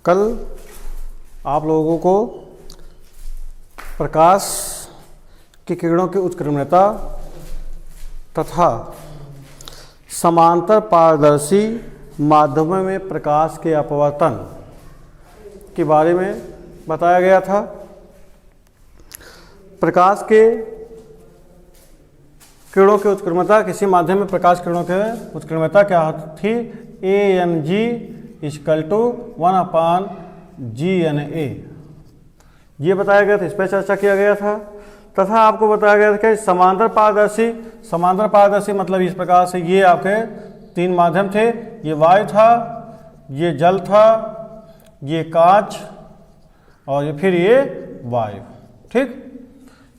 कल आप लोगों को प्रकाश की किरणों की उत्क्रमणीयता तथा समांतर पारदर्शी माध्यमों में प्रकाश के अपवर्तन के बारे में बताया गया था। प्रकाश के किरणों की उत्क्रमणीयता, किसी माध्यम में प्रकाश किरणों की उत्क्रमणीयता क्या थी? ANG = 1/GNA, ये बताया गया था, इस पर चर्चा किया गया था। तथा आपको बताया गया था कि समांतर पारदर्शी मतलब इस प्रकार से ये आपके तीन माध्यम थे, ये वायु था, ये जल था, ये कांच और ये फिर ये वायु। ठीक,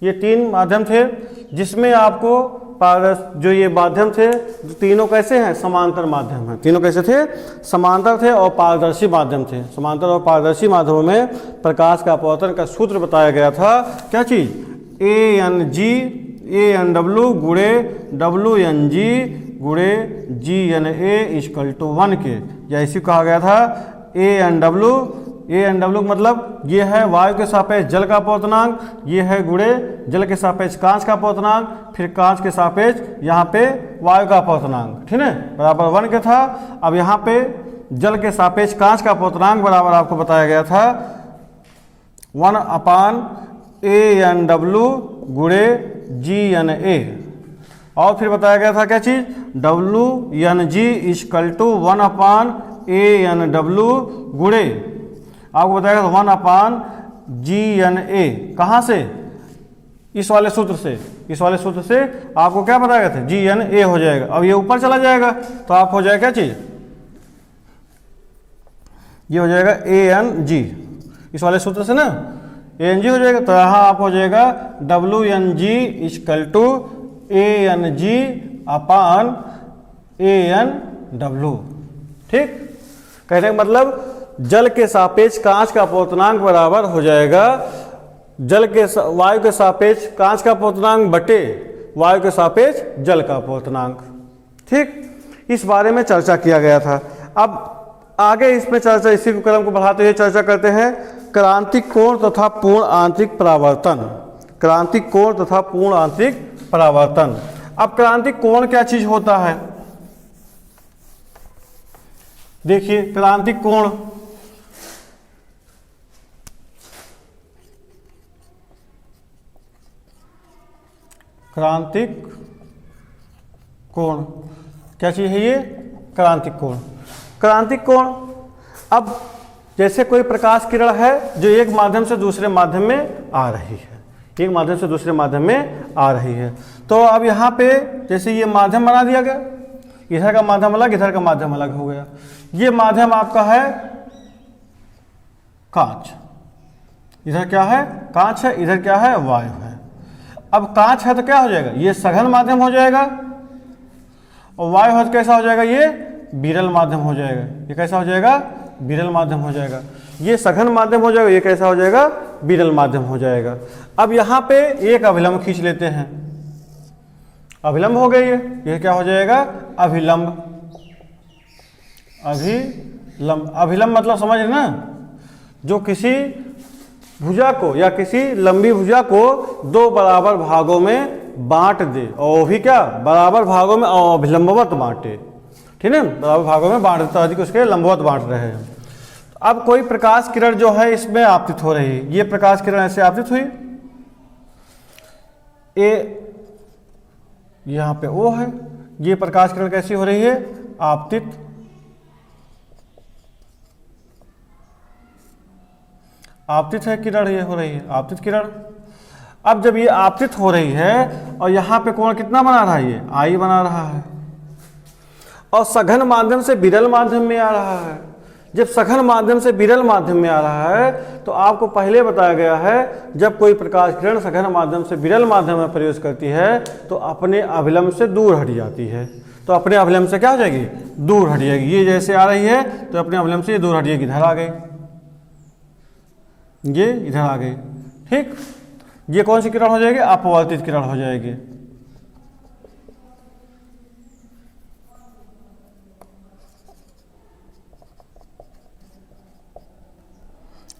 ये तीन माध्यम थे जिसमें आपको जो ये माध्यम थे तीनों कैसे हैं? समांतर माध्यम हैं। तीनों कैसे थे? समांतर थे और पारदर्शी माध्यम थे। समांतर और पारदर्शी माध्यमों में प्रकाश का अपवर्तन का सूत्र बताया गया था। क्या चीज? ANW गुणे WNG गुणे GNA = 1 के, या इसी कहा गया था ANW मतलब ये है वायु के सापेक्ष जल का अपवर्तनांक, ये है गुणे जल के सापेक्ष कांच का अपवर्तनांक, फिर कांच के सापेक्ष यहाँ पे वायु का अपवर्तनांक, ठीक है, बराबर 1 के था। अब यहाँ पे जल के सापेक्ष कांच का अपवर्तनांक बराबर आपको बताया गया था 1/ANW गुणे GNA, और फिर बताया गया था क्या चीज? WNG = 1/ANW गुणे आपको बताया 1/GNA। कहाँ से? इस वाले सूत्र से आपको क्या बताया गया था? GNA हो जाएगा। अब ये ऊपर चला जाएगा तो आप हो जाएगा क्या चीज? ये हो जाएगा ANG, इस वाले सूत्र से ना ANG हो जाएगा, तो यहाँ आप हो जाएगा WNG = ANG/ANW। ठीक, कहने का मतलब जल के सापेक्ष कांच का अपवर्तनांक बराबर हो जाएगा वायु के सापेक्ष कांच का अपवर्तनांक बटे वायु के सापेक्ष जल का अपवर्तनांक। ठीक, इस बारे में चर्चा किया गया था। अब आगे इसमें चर्चा, इसी क्रम को बढ़ाते हुए चर्चा करते हैं क्रांतिक कोण तथा पूर्ण आंतरिक परावर्तन। क्रांतिक कोण तथा पूर्ण आंतरिक परावर्तन। अब क्रांतिक कोण क्या चीज होता है? देखिए, क्रांतिक कोण क्या चीज है? ये क्रांतिक कोण। अब जैसे कोई प्रकाश किरण है जो एक माध्यम से दूसरे माध्यम में आ रही है, तो अब यहाँ पे जैसे ये माध्यम बना दिया गया, इधर का माध्यम अलग, इधर का माध्यम अलग हो गया। ये माध्यम आपका है कांच, इधर क्या है? कांच है, इधर क्या है? वायु है। अब कांच है तो क्या हो जाएगा? ये सघन माध्यम हो जाएगा, और वायु है तो कैसा हो जाएगा? ये विरल माध्यम हो जाएगा। ये कैसा हो जाएगा? विरल माध्यम हो जाएगा। ये सघन माध्यम हो जाएगा, ये कैसा हो जाएगा? विरल माध्यम हो जाएगा। अब यहाँ पे एक अभिलंब खींच लेते हैं, अभिलंब हो गई है, ये क्या हो जाएगा? अभिलंब। अभिलंब मतलब समझ रहे ना, जो किसी भुजा को या किसी लंबी भुजा को दो बराबर भागों में बांट दे, और भी क्या? बराबर भागों में अभिलंबवत बांटे, ठीक है, बराबर भागों में बांट देता है, उसके लंबवत बांट रहे हैं। अब कोई प्रकाश किरण जो है इसमें आपतित हो रही है, ये प्रकाश किरण ऐसे आपतित हुई, यहाँ पे O है, ये प्रकाश किरण कैसी हो रही है? आपतित। आपतित है किरण, ये हो रही है आपतित किरण। अब जब ये आपतित हो रही है और यहाँ पे कोण कितना बना रहा है? ये I बना रहा है, और सघन माध्यम से विरल माध्यम में आ रहा है। जब सघन माध्यम से विरल माध्यम में आ रहा है तो आपको पहले बताया गया है, जब कोई प्रकाश किरण सघन माध्यम से विरल माध्यम में प्रवेश करती है तो अपने अभिलंब से दूर हट जाती है। तो अपने अभिलंब से क्या हो जाएगी? दूर हट जाएगी। ये जैसे आ रही है तो अपने अभिलंब से दूर हट जाएगी, इधर आ गई, ये इधर आ गई। ठीक, ये कौन सी किरण हो जाएगी? अपवर्तित किरण हो जाएगी।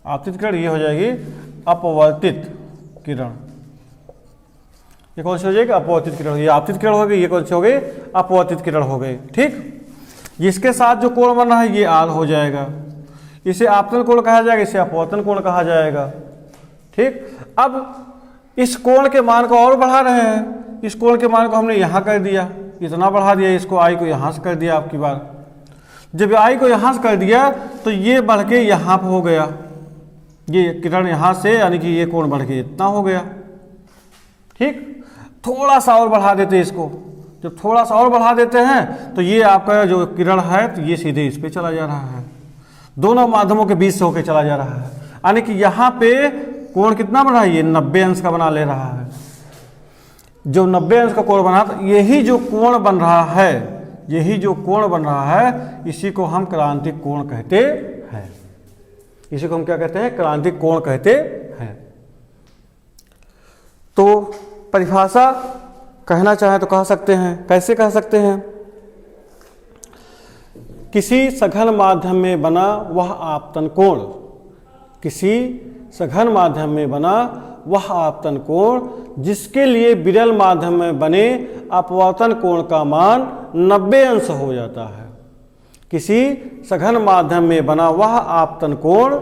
आपतित किरण ये हो जाएगी अपवर्तित किरण। ये कौन सी हो जाएगी? अपवर्तित किरण। ये आपतित किरण हो गई, ये कौन सी हो गई? अपवर्तित किरण हो गई। ठीक, जिसके साथ जो कोण बन रहा है ये आर हो जाएगा, इसे आपतन कोण कहा जाएगा, इसे अपवर्तन कोण कहा जाएगा। ठीक, अब इस कोण के मान को और बढ़ा रहे हैं, इस कोण के मान को हमने यहाँ कर दिया, इतना बढ़ा दिया, इसको आई को यहाँ से कर दिया। आपकी बार जब आई को यहाँ से कर दिया तो ये बढ़ के यहाँ पर हो गया, ये किरण यहाँ से, यानी कि ये कोण बढ़ के इतना हो गया। ठीक, थोड़ा सा और बढ़ा देते इसको, जब थोड़ा सा और बढ़ा देते हैं तो ये आपका जो किरण है तो ये सीधे इस पे चला जा रहा है, दोनों माध्यमों के बीच से होकर चला जा रहा है, यानी कि यहाँ पे कोण कितना बन रहा है? ये 90 अंश का बना ले रहा है। जो 90 अंश का कोण बना, तो यही जो कोण बन रहा है, यही जो कोण बन रहा है, इसी को हम क्रांतिक कोण कहते हैं। इसी को हम क्या कहते हैं? क्रांतिक कोण कहते हैं। तो परिभाषा कहना चाहें तो कह सकते हैं, कैसे कह सकते हैं? किसी सघन माध्यम में बना वह आपतन कोण, किसी सघन माध्यम में बना वह आपतन कोण जिसके लिए विरल माध्यम में बने अपवर्तन कोण का मान 90 अंश हो जाता है। किसी सघन माध्यम में बना वह आपतन कोण,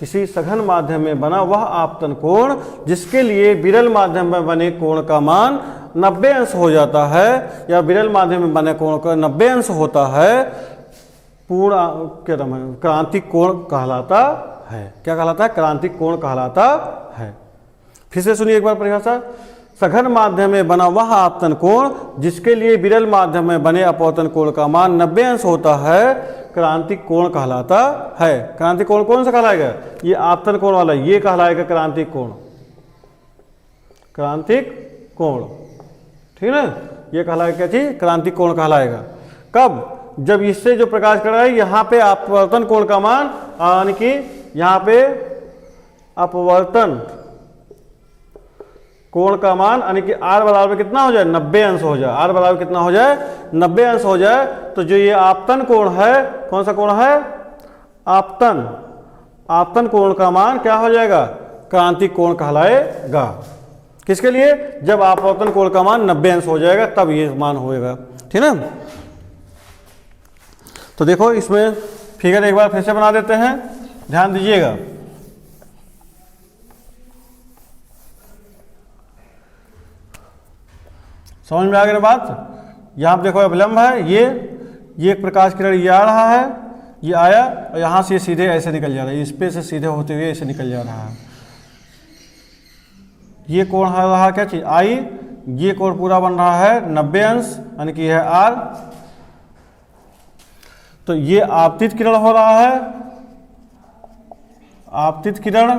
किसी सघन माध्यम में बना वह आपतन कोण जिसके लिए विरल माध्यम में बने कोण का मान 90 अंश हो जाता है, या विरल माध्यम में बने कोण का 90 अंश होता है, पूर्ण क्या नाम है? क्रांतिक कोण कहलाता है। क्या कहलाता है? क्रांतिक कोण कहलाता है। फिर से सुनिए एक बार परिभाषा। सघन माध्यम में बना वह आपतन कोण जिसके लिए विरल माध्यम में बने अपवर्तन कोण का मान 90 अंश होता है, क्रांतिक कोण कहलाता है। क्रांतिक कोण कौन सा कहलाएगा? ये आपतन कोण वाला, ये कहलाएगा क्रांतिक कोण, क्रांतिक कोण। ठीक है ना, ये कहलाएगा क्या चीज? क्रांतिक कोण कहलाएगा। कब? जब इससे जो प्रकाश कर रहा है यहाँ पे अपवर्तन कोण का मान, यानी कि यहाँ पे अपवर्तन कोण का मान, यानी कि आर बराबर कितना हो जाए? 90 अंश हो जाए। आर बराबर कितना हो जाए? 90 अंश हो जाए। तो जो ये आपतन कोण है, कौन सा कोण है? आपतन, आपतन कोण का मान क्या हो जाएगा? क्रांतिक कोण कहलाएगा। किसके लिए? जब अपवर्तन कोण का मान 90 अंश हो जाएगा तब ये मान होएगा। ठीक है ना। तो देखो इसमें फिगर एक बार फिर से बना देते हैं, ध्यान दीजिएगा। समझ में आ गई बात? यहाँ पे देखो अभिलंब है, ये एक प्रकाश किरण ये आ रहा है, ये आया और यहाँ से सीधे ऐसे निकल जा रहा है, इस पे से सीधे होते हुए ऐसे निकल जा रहा है। ये कोण है रहा क्या चीज? आई। ये कोण पूरा बन रहा है 90 अंश, यानी कि है आर। तो ये आपतित किरण हो रहा है, आपतित किरण।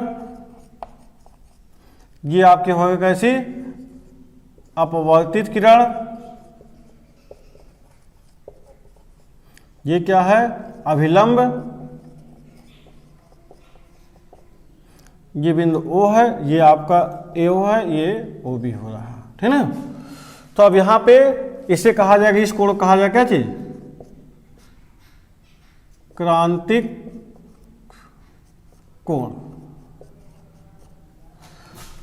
ये आपके होगा कैसी? अपवर्तित किरण। ये क्या है? अभिलंब। ये बिंदु O है, ये आपका AO है, ये OB हो रहा है। ठीक है ना। तो अब यहां पे इसे कहा जाएगा, इस कोण को कहा जाएगा क्या चीज? क्रांतिक कोण,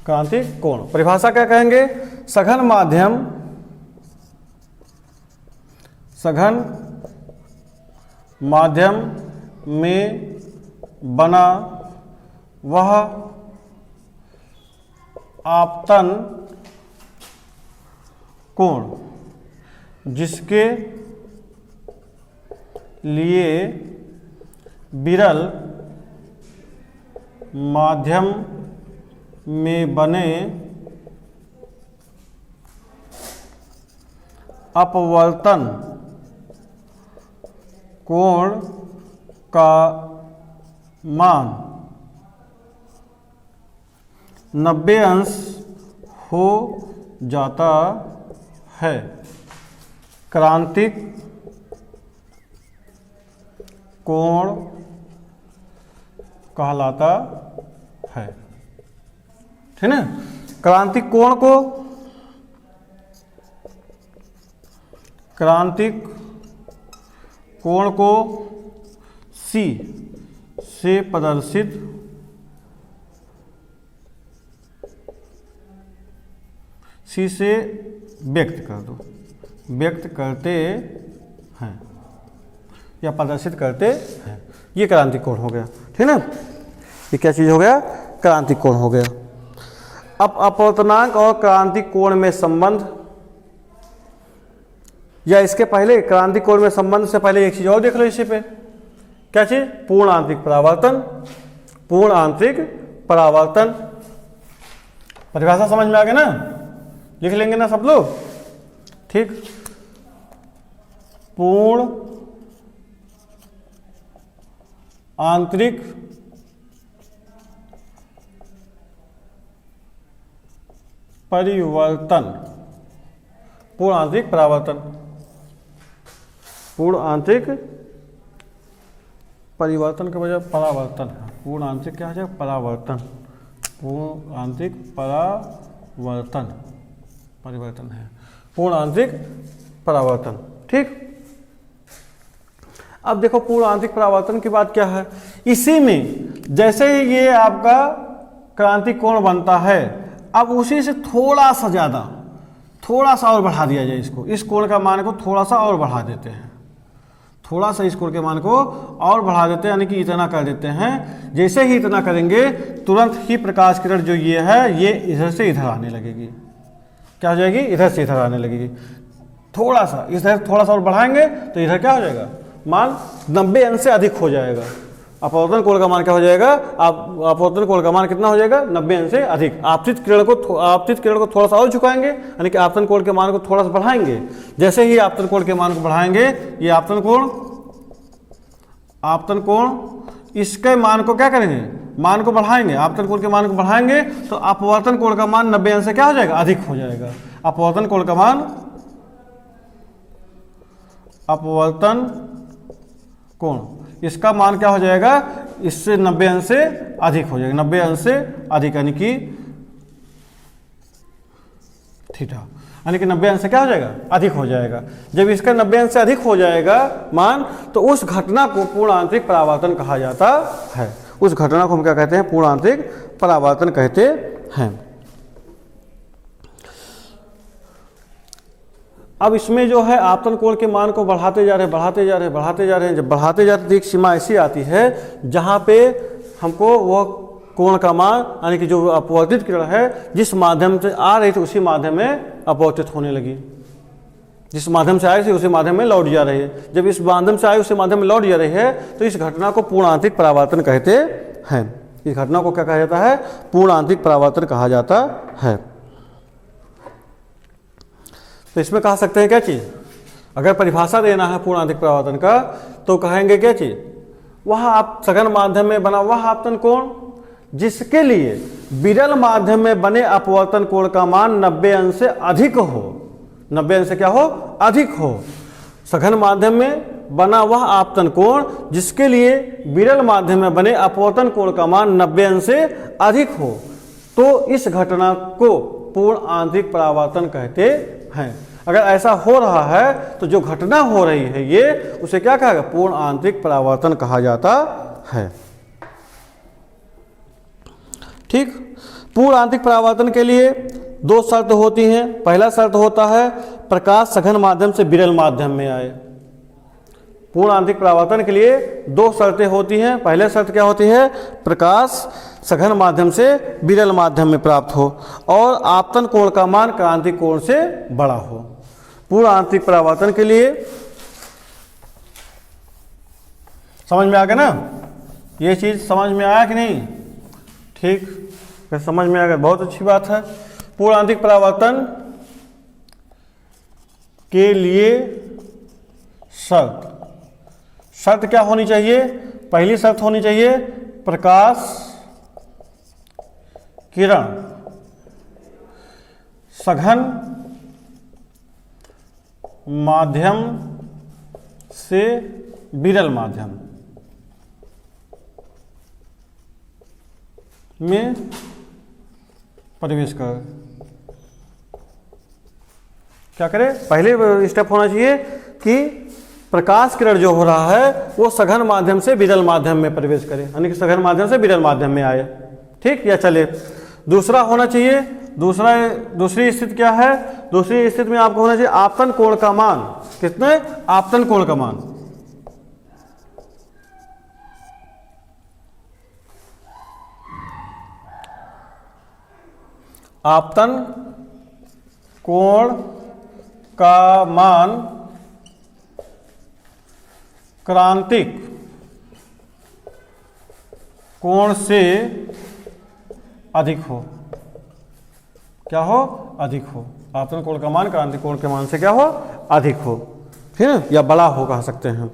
क्रांतिक कोण। परिभाषा क्या कहेंगे? सघन माध्यम, सघन माध्यम में बना वह आपतन कोण जिसके लिए विरल माध्यम में बने अपवर्तन कोण का मान 90 अंश हो जाता है, क्रांतिक कोण कहलाता है। ठीक है। क्रांतिक कोण को, क्रांतिक कोण को C से प्रदर्शित सी से व्यक्त कर दो, व्यक्त करते हैं या प्रदर्शित करते हैं। ये क्रांतिक कोण हो गया, ठीक ना। ये क्या चीज़ हो गया? क्रांतिक कोण हो गया। अब अपवर्तनांक और क्रांतिक कोण में संबंध, या इसके पहले क्रांतिक कोण में संबंध से पहले एक चीज और देख लो इसी पे। क्या चीज? पूर्ण आंतरिक परावर्तन। पूर्ण आंतरिक परावर्तन, परिभाषा समझ में आ गया ना? लिख लेंगे ना सब लोग? ठीक। पूर्ण आंतरिक परिवर्तन, पूर्ण आंतरिक परावर्तन, पूर्ण आंतरिक परिवर्तन के बजाय परावर्तन है। पूर्ण आंतरिक क्या हो जाएगा? परावर्तन। पूर्ण आंतरिक परावर्तन, परिवर्तन है पूर्ण आंतरिक परावर्तन। ठीक। अब देखो पूर्ण आंतरिक परावर्तन की बात क्या है। इसी में जैसे ही ये आपका क्रांतिक कोण बनता है, अब उसी से थोड़ा सा ज़्यादा, थोड़ा सा और बढ़ा दिया जाए इसको, इस कोण का मान को थोड़ा सा और बढ़ा देते हैं, थोड़ा सा इस कोण के मान को और बढ़ा देते हैं, यानी कि इतना कर देते हैं। जैसे ही इतना करेंगे तुरंत ही प्रकाश किरण जो ये है, ये इधर से इधर आने लगेगी। क्या हो जाएगी? इधर से इधर आने लगेगी। थोड़ा सा इधर, थोड़ा सा और बढ़ाएंगे तो इधर क्या हो जाएगा? मान 90 अंश से अधिक हो जाएगा। अपवर्तन कोण का मान क्या हो जाएगा? अपवर्तन कोण का मान कितना हो जाएगा? 90 अंश से अधिक। आपतित किरण को थोड़ा सा और झुकाएंगे, यानी कि आपतन कोण के मान को थोड़ा सा बढ़ाएंगे। जैसे ही आपतन कोण के मान को बढ़ाएंगे, ये आपतन कोण इसके मान को क्या करेंगे? मान को बढ़ाएंगे, आपतन कोण के मान को बढ़ाएंगे तो अपवर्तन कोण का मान 90 अंश से क्या हो जाएगा? अधिक हो जाएगा। अपवर्तन कोण का मान, अपवर्तन कोण इसका मान क्या हो जाएगा? इससे 90 अंश से अधिक हो जाएगा। 90 अंश से अधिक यानी कि थीटा, यानी कि 90 अंश से क्या हो जाएगा? अधिक हो जाएगा। जब इसका 90 अंश से अधिक हो जाएगा मान, तो उस घटना को पूर्ण आंतरिक परावर्तन कहा जाता है। उस घटना को हम क्या कहते हैं? पूर्ण आंतरिक परावर्तन कहते हैं। अब इसमें जो है आपतन कोण के मान को बढ़ाते जा रहे हैं। जब बढ़ाते जाते तो एक सीमा ऐसी आती है जहाँ पे हमको वह कोण का मान, यानी कि जो अपवर्तित किरण है जिस माध्यम से आ रही थी उसी माध्यम में अपवर्तित होने लगी। जिस माध्यम से आई थी उसी माध्यम में लौट जा रही है। जब इस माध्यम से आई उसी माध्यम में लौट जा रही है तो इस घटना को पूर्ण आंतरिक परावर्तन कहते हैं। इस घटना को क्या कहा जाता है? पूर्ण आंतरिक परावर्तन कहा जाता है। तो इसमें कह सकते हैं क्या चीज़? अगर परिभाषा देना है पूर्ण आंतरिक परावर्तन का तो कहेंगे क्या चीज़? वह आप सघन माध्यम में बना वह आपतन कोण जिसके लिए विरल माध्यम में बने अपवर्तन कोण का मान 90 अंश से अधिक हो। 90 अंश से क्या हो? अधिक हो। सघन माध्यम में बना वह आपतन कोण जिसके लिए विरल माध्यम में बने अपवर्तन कोण का मान 90 अंश से अधिक हो, तो इस घटना को पूर्ण आंतरिक परावर्तन कहते हैं। अगर ऐसा हो रहा है तो जो घटना हो रही है ये, उसे क्या कहा? पूर्ण आंतरिक परावर्तन कहा जाता है। ठीक। पूर्ण आंतरिक परावर्तन के लिए दो शर्त होती हैं। पहला शर्त होता है प्रकाश सघन माध्यम से विरल माध्यम में आए। पूर्ण आंतरिक परावर्तन के लिए दो शर्तें होती हैं। पहले शर्त क्या होती है? प्रकाश सघन माध्यम से विरल माध्यम में प्राप्त हो और आपतन कोण का मान क्रांतिक कोण से बड़ा हो। पूर्ण आंतरिक परावर्तन के लिए समझ में आ गया ना? ये चीज समझ में आया कि नहीं? ठीक, फिर समझ में आ गया, बहुत अच्छी बात है। पूर्ण आंतरिक परावर्तन के लिए शर्त क्या होनी चाहिए? पहली शर्त होनी चाहिए प्रकाश किरण सघन माध्यम से विरल माध्यम में प्रवेश कर। क्या करे? पहले स्टेप होना चाहिए कि प्रकाश किरण जो हो रहा है वो सघन माध्यम से विरल माध्यम में प्रवेश करे, यानी कि सघन माध्यम से विरल माध्यम में आए। ठीक, या चले। दूसरा होना चाहिए दूसरी स्थिति क्या है? दूसरी स्थिति में आपको होना चाहिए आपतन कोण का मान। कितने? आपतन कोण का मान। आपतन कोण का मान क्रांतिक कोण से अधिक हो। क्या हो? अधिक हो। आपतन कोण का मान क्रांतिक कोण के मान से क्या हो? अधिक हो, ठीक है, या बड़ा हो कह सकते हैं।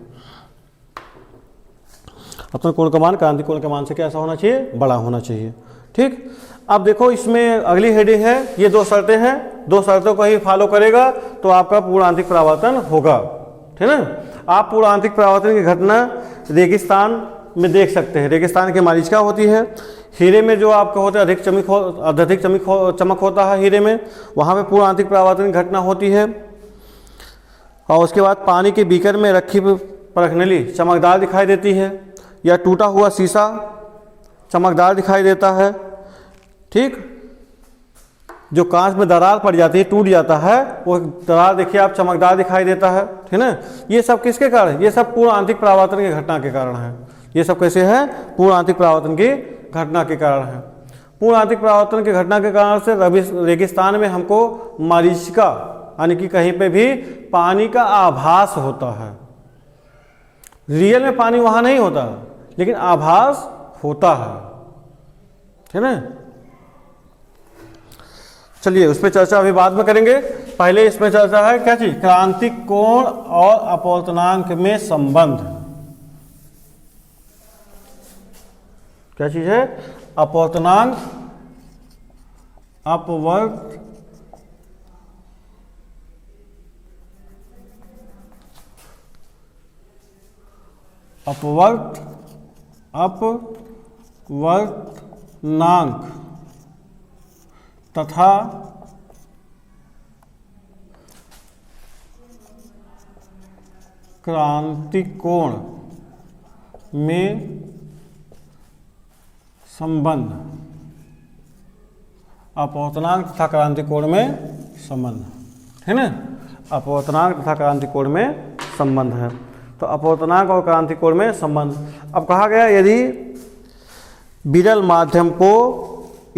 आपतन कोण का मान क्रांतिक कोण के मान से कैसा होना चाहिए? बड़ा होना चाहिए। ठीक, अब देखो इसमें अगली हेडिंग है, ये दो शर्तें हैं, दो शर्तों को ही फॉलो करेगा तो आपका पूर्ण आंतरिक परावर्तन होगा, ठीक है ना। आप पूर्ण आंतरिक परावर्तन की घटना रेगिस्तान में देख सकते हैं। रेगिस्तान की मारीचिका होती है, हीरे में जो आपका होता है अत्यधिक चमक होता है हीरे में, वहाँ पे पूर्ण आंतरिक परावर्तन की घटना होती है। और उसके बाद पानी के बीकर में रखी परखनली चमकदार दिखाई देती है, या टूटा हुआ शीशा चमकदार दिखाई देता है। ठीक, जो कांच में दरार पड़ जाती है, टूट जाता है, वो दरार देखिए आप चमकदार दिखाई देता है, ठीक है। ये सब किसके कारण? ये सब पूर्ण आंतरिक परावर्तन की घटना के कारण है। ये सब कैसे है? पूर्ण आंतरिक परावर्तन की घटना के कारण है। पूर्ण आंतरिक परावर्तन की घटना के कारण से रेगिस्तान में हमको मरीचिका यानी कि कहीं पे भी पानी का आभास होता है। रियल में पानी वहां नहीं होता, लेकिन आभास होता है, ठीक है। चलिए उस पर चर्चा अभी बाद में करेंगे, पहले इसमें चर्चा है क्या चीज? क्रांतिक कोण और अपवर्तनांक में संबंध। क्या चीज है? अपवर्तनांक, अपवर्तनांक तथा क्रांतिक कोण में संबंध। अपवर्तनांक तथा क्रांतिक कोण में संबंध, है ना। अपवर्तनांक तथा क्रांतिक कोण में संबंध है, तो अपवर्तनांक और क्रांतिक कोण में संबंध। अब कहा गया यदि विरल माध्यम को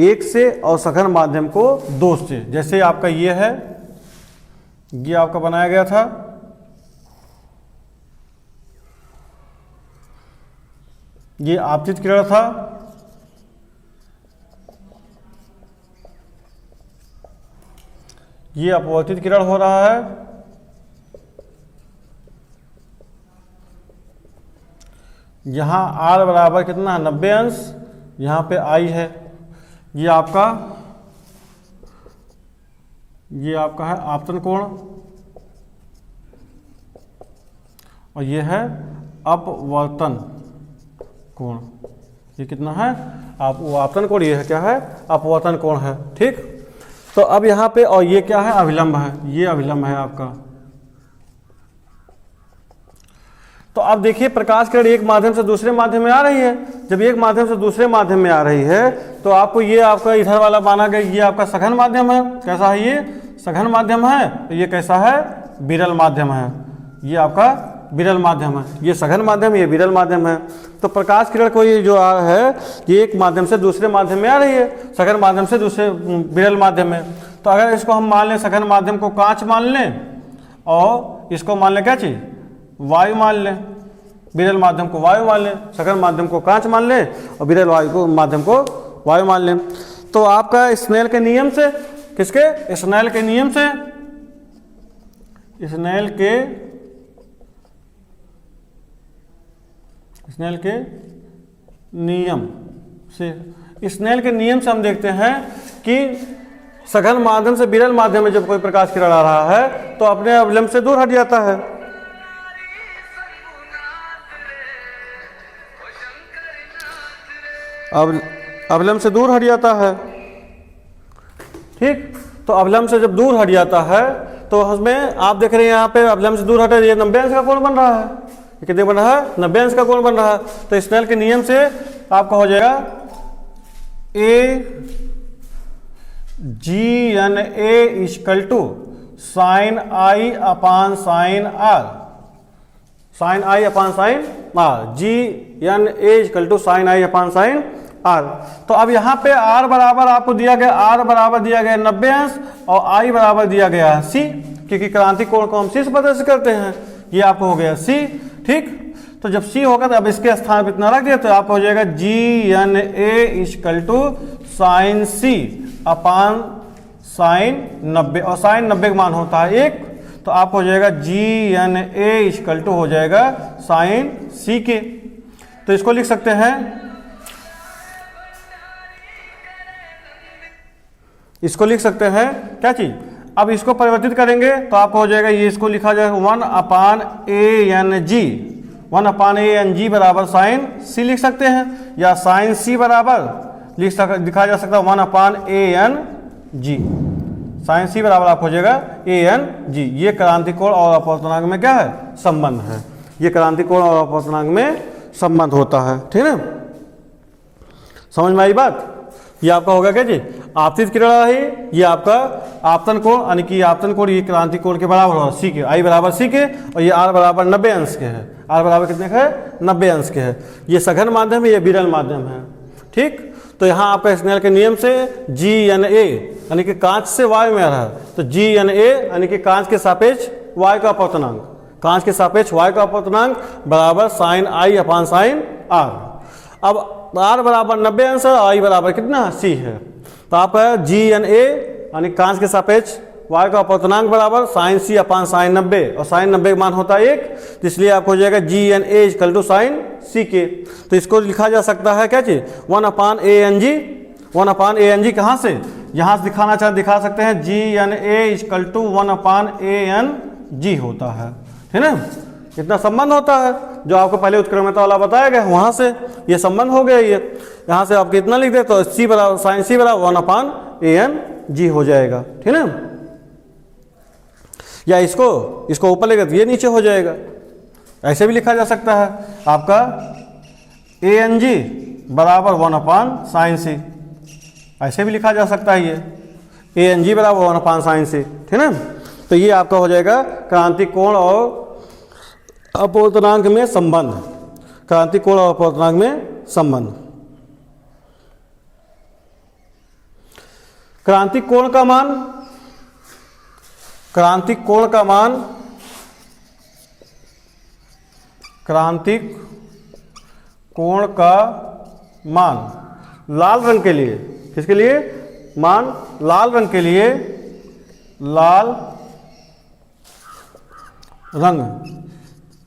1 से और सघन माध्यम को 2 से, जैसे आपका ये है, ये आपका बनाया गया था, ये आपतित किरण था, ये अपवर्तित किरण हो रहा है, यहाँ R बराबर कितना? 90 अंश, यहाँ पे I है, ये आपका है आपतन कोण, और ये है अपवर्तन कोण। ये कितना है? आपतन कोण, ये है क्या है? अपवर्तन कोण है, ठीक। तो अब यहाँ पे, और ये क्या है? अभिलंब है, ये अभिलंब है आपका। तो अब देखिए प्रकाश किरण एक माध्यम से दूसरे माध्यम में आ रही है। जब एक माध्यम से दूसरे माध्यम में आ रही है तो आपको ये आपका इधर वाला माना गया, ये आपका सघन माध्यम है। कैसा है? ये सघन माध्यम है। तो ये कैसा है? विरल माध्यम है। ये आपका विरल माध्यम है, ये सघन माध्यम, ये विरल माध्यम है। तो प्रकाश किरण को ये जो आ है, ये एक माध्यम से दूसरे माध्यम में आ रही है, सघन माध्यम से दूसरे विरल माध्यम में। तो अगर इसको हम मान लें, सघन माध्यम को कांच मान लें और इसको मान लें क्या चीज? वायु मान लें। विरल माध्यम को वायु मान लें, सघन माध्यम को कांच मान लें और विरल माध्यम को वायु मान लें। तो आपका स्नेल के नियम से, किसके? स्नेल के नियम से, स्नेल के नियम से, स्नेल के नियम से हम देखते हैं कि सघन माध्यम से विरल माध्यम में जब कोई प्रकाश किरण आ रहा है तो अपने अवलंब से दूर हट जाता है। अब अवलंब से दूर हट जाता है, ठीक। तो अवलंब से जब दूर हट जाता है तो उसमें आप देख रहे हैं यहाँ पे अवलंब से दूर हटे, ये 90 अंश का कोण बन रहा है। ये कितने बन रहा है? 90 अंश का कोण बन रहा है। तो स्नेल के नियम से आपका हो जाएगा A GNA equal to sine I upon sine R, sine I upon sine R, GNA equal to sine I upon sine R. तो अब यहाँ पे R बराबर आपको दिया गया, R बराबर दिया गया 90 अंश और I बराबर दिया गया C, क्योंकि क्रांति कोण को हम C से प्रदर्शित करते हैं। ये आपको हो गया C, ठीक। तो जब C होगा तो अब इसके स्थान पर इतना रख दिया तो आपको हो जाएगा GNA equal to sine C upon sine 90, और साइन 90 का मान होता है 1, तो आपको हो जाएगा GNA इक्वल टू हो जाएगा साइन C के। तो इसको लिख सकते हैं, इसको लिख सकते हैं क्या चीज, अब इसको परिवर्तित करेंगे तो आपको हो जाएगा, ये इसको लिखा जाएगा 1 अपान ANG, 1 अपान ANG बराबर साइन C लिख सकते हैं, या साइन C बराबर लिखा जा सकता है 1 अपान ANG, साइन C बराबर आपको हो जाएगा ANG। ये क्रांति कोण और अपवर्तनांक में क्या है, संबंध है। ये क्रांति कोण और अपवर्तनांक में संबंध होता है, ठीक है। समझ में आई बात। ये आपका होगा क्या जी, आपतित किरण है, ये आपका आपतन कोण, यानी कि आपतन कोण ये क्रांति कोण के बराबर होगा C के, I बराबर C के, और ये R बराबर 90 अंश के है। R बराबर कितने का है, 90 अंश के है। ये सघन माध्यम है, ये विरल माध्यम है, ठीक। तो यहाँ आपका स्नेल के नियम से GNA यानी कि कांच से वायु में आ रहा है, तो GNA यानी कि कांच के सापेक्ष वायु का अपवर्तनांक, कांच के सापेक्ष वायु का अपवर्तनांक बराबर sine I upon sine R। अब R बराबर 90 अंश है, I बराबर कितना C है, तो आप GNA यानी कांच के सापेक्ष वायु का अपवर्तनांक बराबर साइन C अपान साइन 90, और साइन 90 का मान होता है 1, तो इसलिए आपको हो जाएगा GNA equal to sine C के। तो इसको लिखा जा सकता है क्या चीज, 1 अपान ANG, 1 अपान ANG कहाँ से, यहाँ से दिखाना चाहे दिखा सकते हैं, GNA equal to 1 upon ANG होता है, है ना। इतना संबंध होता है जो आपको पहले उत्क्रमणता वाला बताया गया, वहां से ये संबंध हो गया। ये यहाँ से आपको इतना लिख दे तो C बराबर साइन C बराबर 1 अपान ANG हो जाएगा, ठीक है। या इसको ऊपर लेकर तो ये नीचे हो जाएगा, ऐसे भी लिखा जा सकता है आपका ANG बराबर 1 अपान साइन C, ऐसे भी लिखा जा सकता है ये ANG बराबर 1 अपान साइन C, ठीक है। तो ये आपका हो जाएगा क्रांति कोण और अपवर्तनांक में संबंध, क्रांति कोण और अपवर्तनांक में संबंध। क्रांति कोण का मान, क्रांति कोण का मान, क्रांति कोण का मान लाल रंग के लिए, किसके लिए, मान लाल रंग के लिए, लाल रंग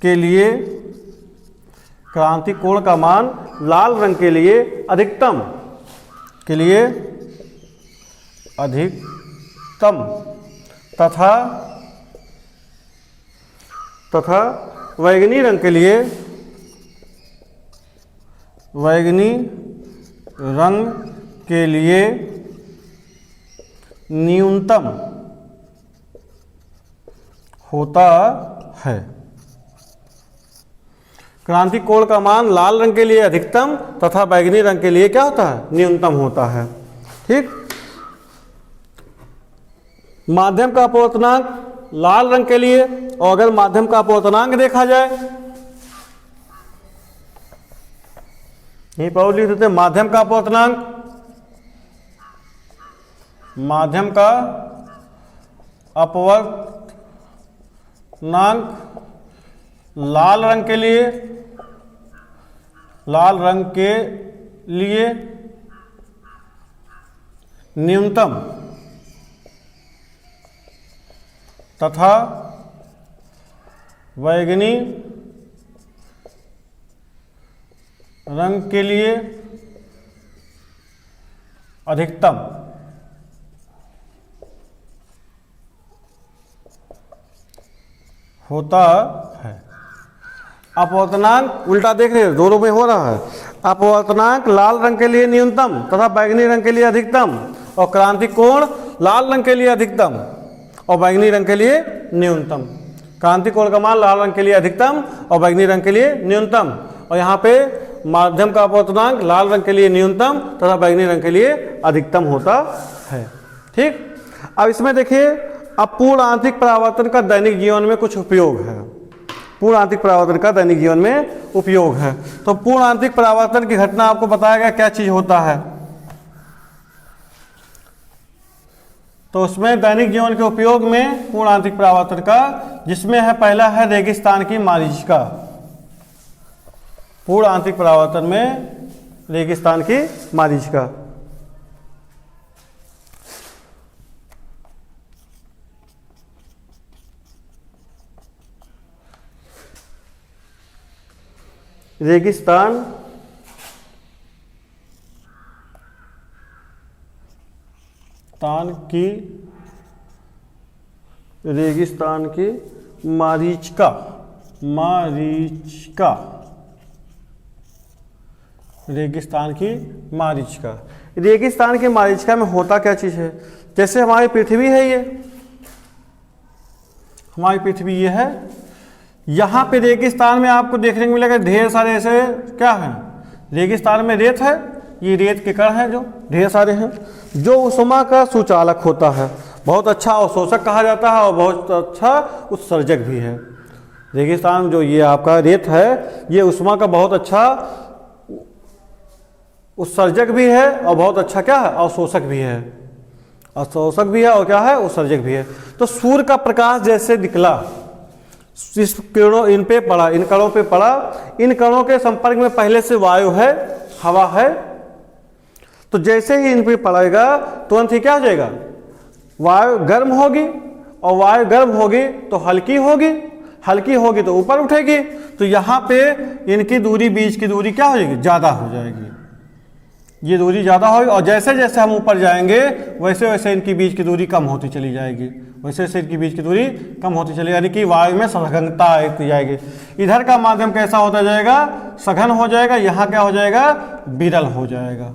के लिए क्रांति कोण का मान लाल रंग के लिए अधिकतम, के लिए अधिकतम तथा बैंगनी रंग के लिए, बैंगनी रंग के लिए न्यूनतम होता है। क्रांति कोण का मान लाल रंग के लिए अधिकतम तथा बैंगनी रंग के लिए क्या होता है, न्यूनतम होता है, ठीक। माध्यम का अपवर्तनांक लाल रंग के लिए, और अगर माध्यम का अपवर्तनांक देखा जाए, यहीं पर लिख देते हैं माध्यम का अपवर्तनांक, माध्यम का अपवर्तनांक लाल रंग के लिए, लाल रंग के लिए न्यूनतम तथा बैंगनी रंग के लिए अधिकतम होता है। अपवर्तनांक उल्टा देख रहे हैं, दोनों में हो रहा है। अपवर्तनांक लाल रंग के लिए न्यूनतम तथा बैंगनी रंग के लिए अधिकतम, और क्रांति कोण लाल रंग के लिए अधिकतम और बैंगनी रंग के लिए न्यूनतम। क्रांति कोण का मान लाल रंग के लिए अधिकतम और बैंगनी रंग के लिए न्यूनतम, और यहाँ पे माध्यम का अपवर्तनांक लाल रंग के लिए न्यूनतम तथा बैंगनी रंग के लिए अधिकतम होता है, ठीक। अब इसमें देखिए, अब पूर्ण आंतरिक परावर्तन का दैनिक जीवन में कुछ उपयोग है। पूर्ण आंतरिक परावर्तन का दैनिक जीवन में उपयोग है। तो पूर्ण आंतरिक परावर्तन की घटना आपको बताया गया क्या चीज होता है। तो उसमें दैनिक जीवन के उपयोग में पूर्ण आंतरिक परावर्तन का, जिसमें है पहला है रेगिस्तान की मारीचिका। पूर्ण आंतरिक परावर्तन में रेगिस्तान की मारीचिका। रेगिस्तान रेगिस्तान की मारीचिका। रेगिस्तान की मारीचिका। रेगिस्तान की मारीचिका में होता क्या चीज है, जैसे हमारी पृथ्वी है, ये हमारी पृथ्वी ये है, यहाँ पे रेगिस्तान में आपको देखने को मिलेगा ढेर सारे ऐसे क्या है, रेगिस्तान में रेत है, ये रेत के कण हैं जो ढेर सारे हैं, जो उष्मा का सुचालक होता है, बहुत अच्छा अवशोषक कहा जाता है और बहुत अच्छा उत्सर्जक भी है। रेगिस्तान जो ये आपका रेत है, ये उष्मा का बहुत अच्छा उत्सर्जक भी है और बहुत अच्छा क्या है, अवशोषक भी है। अवशोषक भी है और क्या है, उत्सर्जक भी है। तो सूर्य का प्रकाश जैसे निकला, इस किरणों इन पे पड़ा, इन कणों पे पड़ा, इन कणों के संपर्क में पहले से वायु है, हवा है, तो जैसे ही इन पे पड़ेगा तुरंत ही क्या हो जाएगा, वायु गर्म होगी, और वायु गर्म होगी तो हल्की होगी, हल्की होगी तो ऊपर उठेगी, तो यहाँ पे इनकी दूरी, बीच की दूरी क्या हो जाएगी, ज़्यादा हो जाएगी, ये दूरी ज़्यादा होगी। और जैसे जैसे हम ऊपर जाएंगे वैसे वैसे इनकी बीच की दूरी कम होती चली जाएगी, वैसे वैसे इनकी बीच की दूरी कम होती चली, यानी कि वायु में सघनता आती जाएगी। इधर का माध्यम कैसा होता जाएगा, सघन हो जाएगा, यहाँ क्या हो जाएगा, विरल हो जाएगा।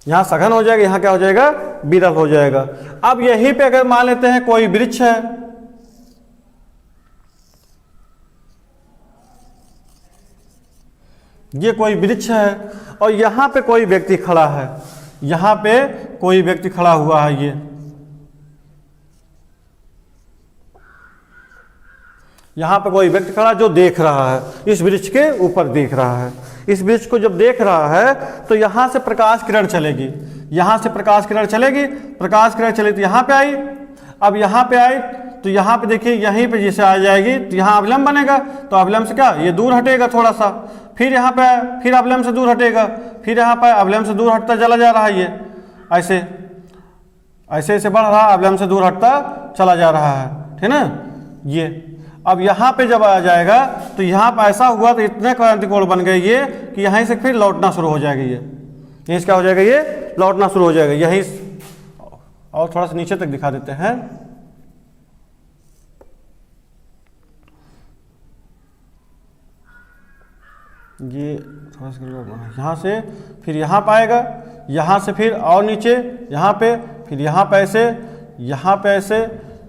यहाँ सघन हो जाएगा, यहाँ क्या हो जाएगा, विरल हो जाएगा। अब यहीं पे अगर मान लेते हैं कोई वृक्ष है, ये कोई वृक्ष है, और यहाँ पे कोई व्यक्ति खड़ा है, यहाँ पे कोई व्यक्ति खड़ा हुआ है, ये यहाँ पे कोई व्यक्ति खड़ा जो देख रहा है, इस वृक्ष के ऊपर देख रहा है। इस वृक्ष को जब देख रहा है तो यहाँ से प्रकाश किरण चलेगी, यहाँ से प्रकाश किरण चलेगी, प्रकाश किरण चलेगी तो यहाँ पे आई, अब यहाँ पे आई तो यहाँ पे देखिए यहीं पे जैसे आ जाएगी तो यहाँ अवलंब बनेगा, तो अवलंब से क्या, ये दूर हटेगा थोड़ा सा, फिर यहाँ पे आया, फिर अवलंब से दूर हटेगा, फिर यहाँ पे अवलंब से दूर हटता चला जा रहा है, ये ऐसे ऐसे ऐसे बढ़ रहा, अवलंब से दूर हटता चला जा रहा है, ठीक है ना। ये अब यहाँ पे जब आ जाएगा तो यहाँ पे ऐसा हुआ तो इतने क्रांतिकोण बन गए ये कि यहीं से फिर लौटना शुरू हो जाएगा, ये यहीं से क्या हो जाएगा, ये लौटना शुरू हो जाएगा यहीं। और थोड़ा सा नीचे तक दिखा देते हैं, ये थोड़ा सा यहाँ से फिर यहाँ पे आएगा, यहाँ से फिर और नीचे यहाँ पे, फिर यहाँ पे ऐसे, यहाँ पे ऐसे,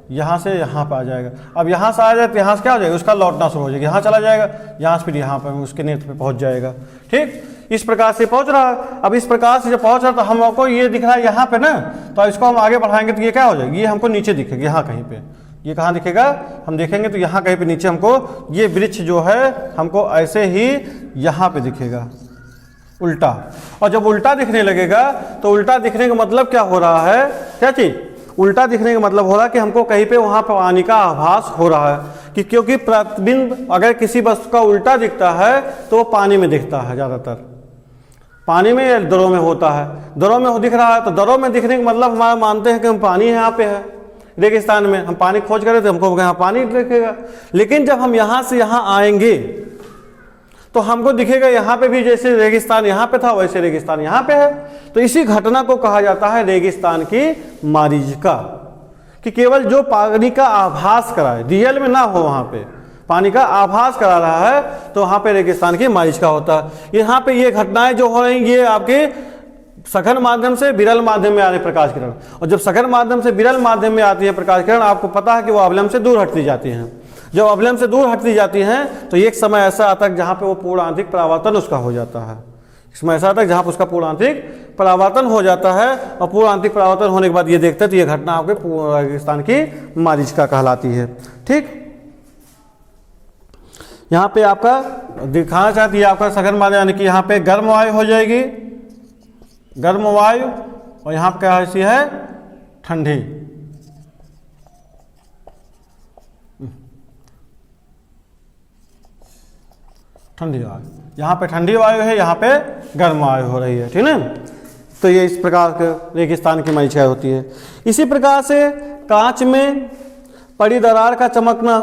यहाँ से यहाँ पे आ जाएगा। अब यहाँ से आ जाए तो यहाँ से क्या हो जाएगा, उसका लौटना शुरू हो जाएगा, यहाँ चला जाएगा, यहाँ से फिर यहाँ पे उसके नेत्र पे पहुँच जाएगा। ठीक, इस प्रकार से पहुँच रहा है। अब इस प्रकार से जब पहुँच रहा है तो हमको ये दिख रहा है यहाँ पे ना, तो इसको हम आगे बढ़ाएंगे तो ये क्या हो जाएगा, ये हमको नीचे दिखेगा, यहाँ कहीं पे, ये कहाँ दिखेगा, हम देखेंगे तो यहाँ कहीं पे नीचे हमको ये वृक्ष जो है हमको ऐसे ही यहाँ पे दिखेगा उल्टा। और जब उल्टा दिखने लगेगा तो उल्टा दिखने का मतलब क्या हो रहा है, क्या चीज, उल्टा दिखने का मतलब हो रहा है कि हमको कहीं पे वहाँ पानी का आभास हो रहा है, कि क्योंकि प्रतिबिंब अगर किसी वस्तु का उल्टा दिखता है तो वो पानी में दिखता है, ज़्यादातर पानी में या दरों में होता है। दरों में दिख रहा है तो दरों में दिखने का मतलब हमारा मानते हैं कि हम पानी यहाँ पे है, रेगिस्तान में हम पानी खोज करें तो हमको यहाँ पानी दिखेगा। लेकिन जब हम यहाँ से यहाँ आएंगे तो हमको दिखेगा यहाँ पे भी जैसे रेगिस्तान यहाँ पे था वैसे रेगिस्तान यहाँ पे है। तो इसी घटना को कहा जाता है रेगिस्तान की मारीचिका, कि केवल जो पानी का आभास कराए, रियल में ना हो, वहाँ पे पानी का आभास करा रहा है तो वहाँ पे रेगिस्तान की मारीचिका होता है। यहाँ पे ये घटनाएं जो हो रही ये आपके सघन माध्यम से विरल माध्यम में आ रही प्रकाश किरण, और जब सघन माध्यम से विरल माध्यम में आती है प्रकाश किरण, आपको पता है कि वो अवलंब से दूर हटती जाती हैं। जब अवलंब से दूर हटती जाती हैं तो एक समय ऐसा आता है जहाँ पे वो पूर्ण आंतरिक परावर्तन उसका हो जाता है, इसमें ऐसा आता है जहाँ पर उसका पूर्ण आंतरिक परावर्तन हो जाता है, और पूर्ण आंतरिक परावर्तन होने के बाद ये देखते हैं तो ये घटना आपके रेगिस्तान की मारीचिका कहलाती है। ठीक, यहाँ पे आपका दिखाना चाहती है आपका सघन माध्यम, यानी कि यहाँ पे गर्म वायु हो जाएगी, गर्म वायु, और यहाँ पे क्या ऐसी है ठंडी। ठंडी वायु, यहाँ पे ठंडी वायु है, यहाँ पे गर्म वायु हो रही है। ठीक है, तो ये इस प्रकार के रेगिस्तान की मारीचिका होती है। इसी प्रकार से कांच में पड़ी दरार का चमकना,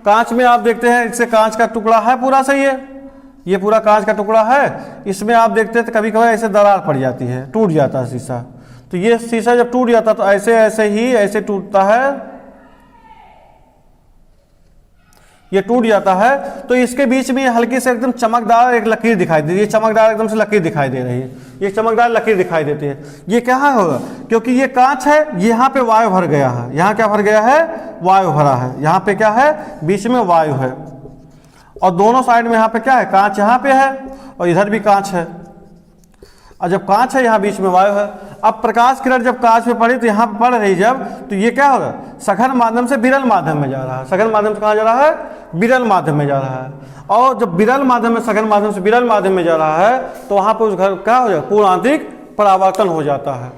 कांच में आप देखते हैं इससे कांच का टुकड़ा है पूरा, सही है, ये पूरा कांच का टुकड़ा है, इसमें आप देखते हैं तो कभी कभी ऐसे दरार पड़ जाती है, टूट जाता है शीशा। तो ये शीशा जब टूट जाता है तो ऐसे ऐसे ही ऐसे टूटता है, ये टूट जाता है, तो इसके बीच में हल्की से एकदम चमकदार एक लकीर दिखाई दे रही है, चमकदार एकदम से लकीर दिखाई दे रही है, ये चमकदार लकीर दिखाई देती है। ये क्या होगा, क्योंकि ये कांच है, यहाँ पे वायु भर गया है, यहाँ क्या भर गया है, वायु भरा है, यहाँ पे क्या है, बीच में वायु है, और दोनों साइड में यहाँ पे क्या है, कांच यहाँ पे है और इधर भी कांच है, और जब कांच है यहाँ बीच में वायु है। अब प्रकाश किरण जब कांच में पड़ी तो यहाँ पे पड़ रही जब, तो ये क्या होगा, सघन माध्यम से विरल माध्यम में जा रहा है, सघन माध्यम से कहाँ जा रहा है, विरल माध्यम में जा रहा है, और जब विरल माध्यम में सघन माध्यम से विरल माध्यम में जा रहा है तो वहाँ पर उस घर क्या हो जाए, पूर्ण आंतरिक परावर्तन हो जाता है।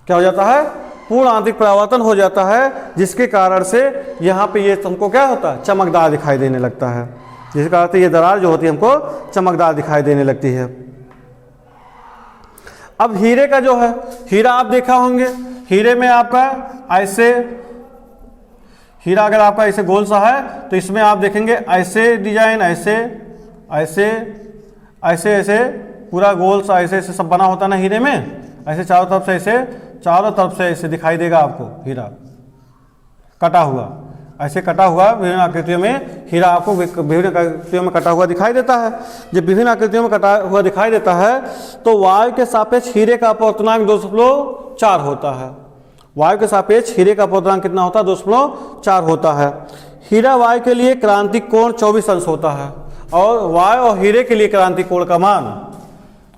क्या हो जाता है, पूर्ण आंतरिक परावर्तन हो जाता है, जिसके कारण से यहाँ पे ये हमको क्या होता है, चमकदार दिखाई देने लगता है, जिसके कारण से ये दरार जो होती है हमको चमकदार दिखाई देने लगती है। अब हीरे का जो है, हीरा आप देखा होंगे, हीरे में आपका ऐसे, हीरा अगर आपका ऐसे गोल सा है तो इसमें आप देखेंगे ऐसे डिजाइन, ऐसे ऐसे ऐसे ऐसे पूरा गोल सा ऐसे ऐसे सब बना होता ना हीरे में, ऐसे चारों तरफ से ऐसे, चारों तरफ से ऐसे दिखाई देगा आपको हीरा कटा हुआ, ऐसे कटा हुआ विभिन्न आकृतियों में हीरा आपको विभिन्न आकृतियों में कटा हुआ दिखाई देता है। जब विभिन्न आकृतियों में कटा हुआ दिखाई देता है तो वायु के सापेक्ष हीरे का अपवर्तनांक 2.4 होता है, वायु के सापेक्ष हीरे का अपवर्तनांक कितना होता है, 2.4 होता है। हीरा वायु के लिए क्रांतिक कोण 24 अंश होता है, और वायु और हीरे के लिए क्रांतिक कोण का मान,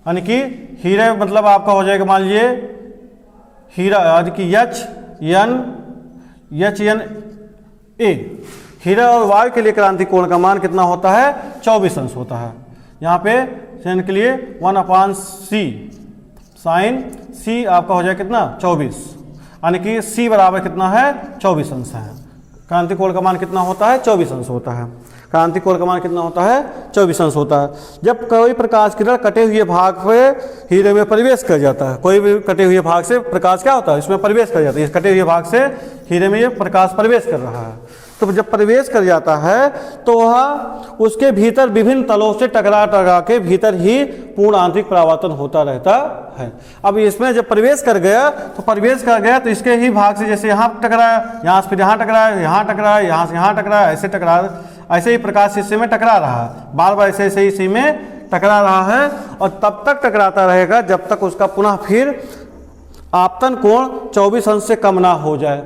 यानी कि हीरे मतलब आपका हो जाएगा, मान लीजिए हीरा यानी कि एच एन ए, हीरा और वायु के लिए क्रांतिक कोण का मान कितना होता है, 24 अंश होता है। यहाँ पे साइन के लिए 1/c, साइन c आपका हो जाए कितना, 24, यानी कि c बराबर कितना है, 24 अंश है। क्रांतिक कोण का मान कितना होता है, 24 अंश होता है। क्रांतिक कोण का मान कितना होता है, 24 अंश होता है। जब कोई प्रकाश किरण कटे हुए भाग पे हीरे में प्रवेश कर जाता है, कोई भी कटे हुए भाग से प्रकाश क्या होता है, इसमें प्रवेश कर जाता है, इस कटे हुए भाग से हीरे में ये प्रकाश प्रवेश कर रहा है, तो जब प्रवेश कर जाता है तो वह उसके भीतर विभिन्न तलों से टकरा के भीतर ही पूर्ण आंतरिक परावर्तन होता रहता है। अब इसमें जब प्रवेश कर गया तो इसके ही भाग से, जैसे यहाँ टकराया, यहाँ से फिर यहाँ टकराया, यहाँ टकराया, यहाँ से यहाँ टकराया, ऐसे टकरा, ऐसे ही प्रकाश इसी में टकरा रहा है, बार बार ऐसे ऐसे इसी में टकरा रहा है, और तब तक टकराता रहेगा जब तक उसका पुनः फिर आपतन कोण 24 अंश से कम ना हो जाए,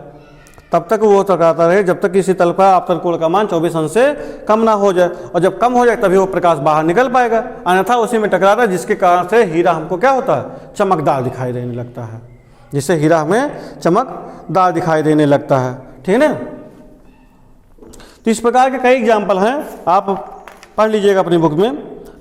तब तक वो टकराता रहे जब तक किसी तल का आपतन कोण का मान 24 अंश से कम ना हो जाए, और जब कम हो जाए तभी वो प्रकाश बाहर निकल पाएगा, अन्यथा उसी में टकराता है, जिसके कारण से हीरा हमको क्या होता है, चमकदार दिखाई देने लगता है, जिससे हीरा हमें चमकदार दिखाई देने लगता है। ठीक है ना, तो इस प्रकार के कई एग्जाम्पल हैं, आप पढ़ लीजिएगा अपनी बुक में।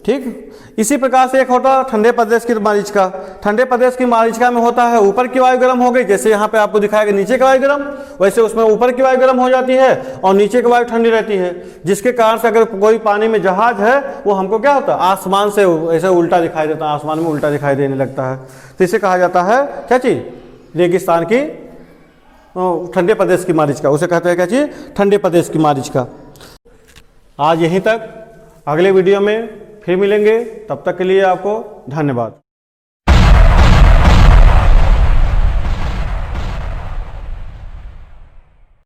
ठीक, इसी प्रकार से एक होता है ठंडे प्रदेश की मारीचिका। ठंडे प्रदेश की मारीचिका में होता है ऊपर की वायु गर्म हो गई, जैसे यहाँ पे आपको दिखाएगा नीचे की वायु गर्म, वैसे उसमें ऊपर की वायु गर्म हो जाती है और नीचे की वायु ठंडी रहती है, जिसके कारण से अगर कोई पानी में जहाज है वो हमको क्या होता है, आसमान से ऐसे उल्टा दिखाई देता है, आसमान में उल्टा दिखाई देने लगता है। तो इसे कहा जाता है क्या चीज, रेगिस्तान की ठंडे प्रदेश की मारीचिका, उसे कहते हैं क्या चीज, ठंडे प्रदेश की मारीचिका। आज यहीं तक, अगले वीडियो में फिर मिलेंगे, तब तक के लिए आपको धन्यवाद।